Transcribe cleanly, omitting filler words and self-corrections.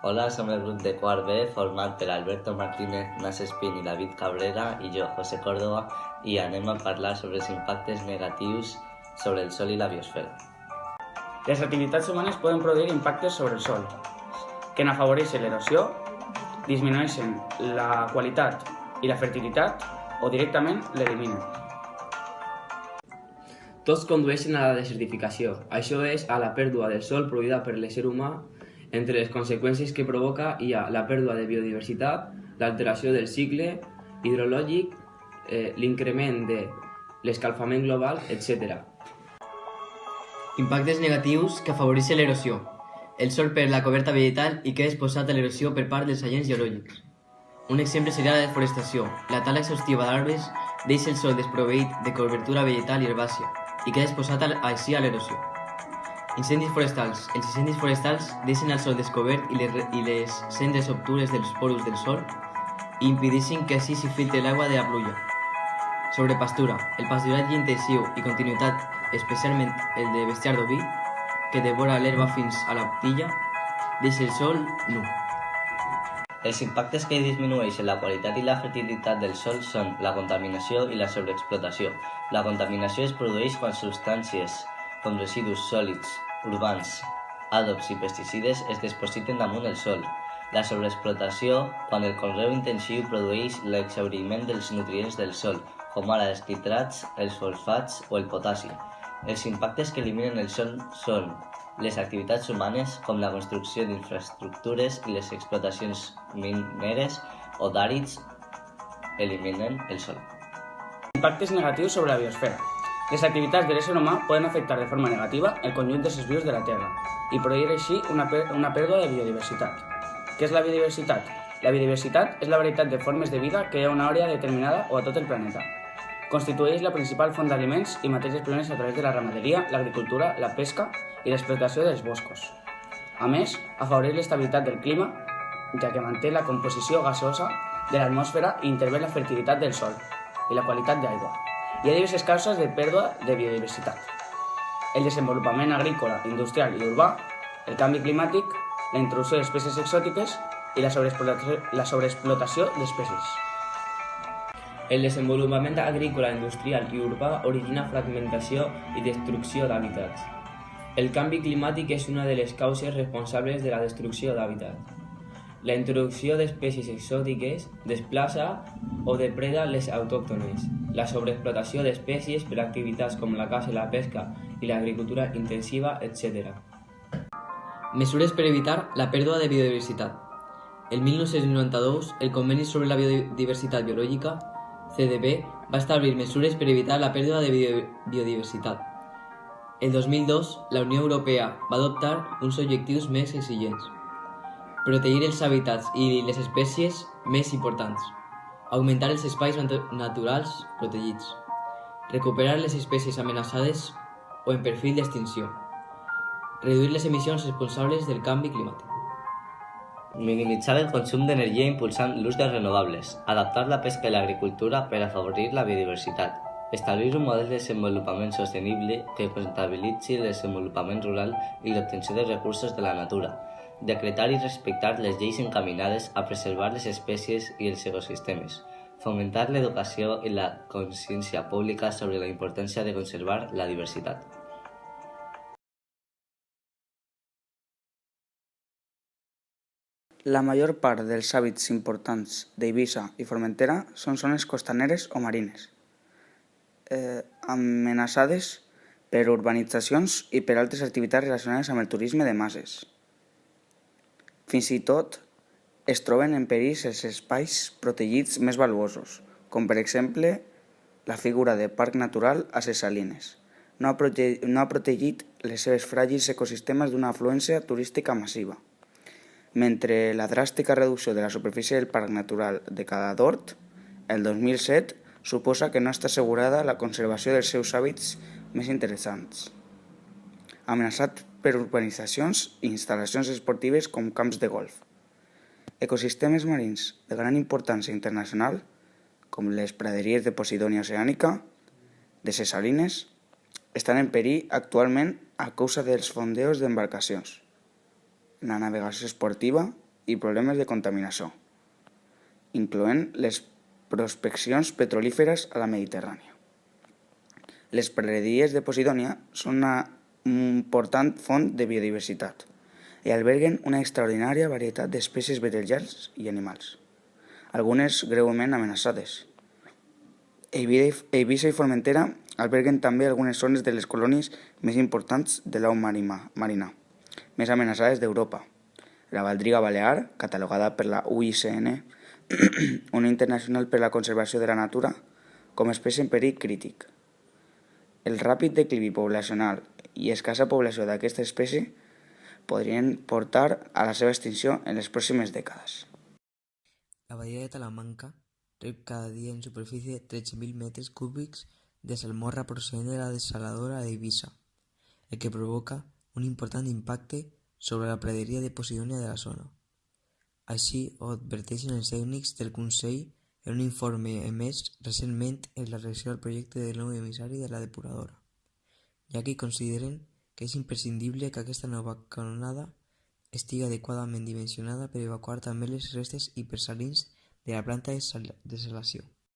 Hola, som el grup de quart B format per Alberto Martínez, Nas Espín i David Cabrera i jo, José Córdoba, i anem a parlar sobre els impactes negatius sobre el sol i la biosfera. Les activitats humanes poden produir impactes sobre el sol, que n'afavoreixen l'erosió, disminueixen la qualitat i la fertilitat o directament l'eliminen. Tots condueixen a la desertificació. Això és a la pèrdua del sol produïda per l'ésser humà. Entre les conseqüències que provoca hi ha la pèrdua de biodiversitat, l'alteració del cicle hidrològic, l'increment de l'escalfament global, etc. Impactes negatius que afavoreixen l'erosió. El sol perd la coberta vegetal i queda exposat a l'erosió per part dels agents geològics. Un exemple seria la deforestació. La tala exhaustiva d'arbres deixa el sòl desproveït de cobertura vegetal i herbàcia i queda exposat així a l'erosió. Incendis forestals. Els incendis forestals deixen el sòl descobert i les cendres obtures dels porus del sòl i impedeixen que així s'hi filtre l'aigua de la pluja. Sobrepastura. El pasturatge intensiu i continuïtat, especialment el de bestiar d'oví, que devora l'herba fins a la tilla, deixa el sòl nu. Els impactes que disminueixen la qualitat i la fertilitat del sòl són la contaminació i la sobreexplotació. La contaminació es produeix quan substàncies com residus sòlids, urbans, àdops i pesticides es depositen damunt el sòl. La sobreexplotació, quan el conreu intensiu produeix l'exhauriment dels nutrients del sòl, com ara els nitrats, els fosfats o el potassi. Els impactes que eliminen el sòl són les activitats humanes, com la construcció d'infraestructures i les explotacions mineres o d'àrids, eliminen el sòl. Impactes negatius sobre la biosfera. Les activitats de l'ésser humà poden afectar de forma negativa el conjunt d'éssers vius de la Terra i produir així una pèrdua de biodiversitat. Què és la biodiversitat? La biodiversitat és la varietat de formes de vida que hi ha a una àrea determinada o a tot el planeta. Constitueix la principal font d'aliments i matèries primeres a través de la ramaderia, l'agricultura, la pesca i l'explotació dels boscos. A més, afavoreix l'estabilitat del clima, ja que manté la composició gasosa de l'atmosfera i intervé la fertilitat del sòl i la qualitat d'aigua. Hi ha diverses causes de pèrdua de biodiversitat. El desenvolupament agrícola, industrial i urbà, el canvi climàtic, la introducció d'espècies exòtiques i la sobreexplotació d'espècies. El desenvolupament agrícola, industrial i urbà origina fragmentació i destrucció d'hàbitats. El canvi climàtic és una de les causes responsables de la destrucció d'hàbitats. La introducció d'espècies exòtiques desplaça o depreda les autòctones. La sobreexplotació d'espècies per activitats com la caça, la pesca i l'agricultura intensiva, etc. Mesures per evitar la pèrdua de biodiversitat. El 1992, el Conveni sobre la Biodiversitat Biològica, CDB, va establir mesures per evitar la pèrdua de biodiversitat. El 2002, la Unió Europea va adoptar uns objectius més exigents. Protegir els hàbitats i les espècies més importants. Augmentar els espais naturals protegits. Recuperar les espècies amenaçades o en perfil d'extinció. Reduir les emissions responsables del canvi climàtic. Minimitzar el consum d'energia impulsant l'ús de renovables. Adaptar la pesca i l'agricultura per afavorir la biodiversitat. Establir un model de desenvolupament sostenible que comptabilitzi el desenvolupament rural i l'obtenció de recursos de la natura. Decretar i respectar les lleis encaminades a preservar les espècies i els ecosistemes. Fomentar l'educació i la consciència pública sobre la importància de conservar la diversitat. La major part dels hàbitats importants d'Eivissa i Formentera són zones costaneres o marines, amenaçades per urbanitzacions i per altres activitats relacionades amb el turisme de masses. Fins i tot es troben en perill els espais protegits més valuosos, com per exemple la figura de Parc Natural a ses Salines. No ha protegit les seves fràgils ecosistemes d'una afluència turística massiva, mentre la dràstica reducció de la superfície del Parc Natural de Cadadort, el 2007, suposa que no està assegurada la conservació dels seus hàbitats més interessants, amenaçat per urbanitzacions i instal·lacions esportives com camps de golf. Ecosistemes marins de gran importància internacional, com les praderies de Posidònia Oceànica, de ses Salines, estan en perill actualment a causa dels fondeos d'embarcacions, la navegació esportiva i problemes de contaminació, incloent les prospeccions petrolíferes a la Mediterrània. Les praderies de Posidònia són una important font de biodiversitat i alberguen una extraordinària varietat d'espècies vegetals i animals, algunes greument amenaçades. Eivissa i Formentera alberguen també algunes zones de les colònies més importants de l'au marina, més amenaçades d'Europa. La baldriga balear, catalogada per la UICN, Unió Internacional per la Conservació de la Natura, com a espècie en perill crític. El ràpid declivi poblacional i escassa població d'aquesta espècie podrien portar a la seva extinció en les pròximes dècades. La bahía de Talamanca rep cada día en superficie 13.000 metros cúbicos de salmorra procedente de la desaladora de Eivissa, el que provoca un important impacte sobre la praderia de Posidònia de la zona. Així ho adverteixen els tècnics del Consell en un informe emès recentment en la reacció al projecte del nou emissari de la depuradora, ja que consideren que és imprescindible que aquesta nova canonada estigui adequadament dimensionada per evacuar també les restes hipersalins de la planta de desalació.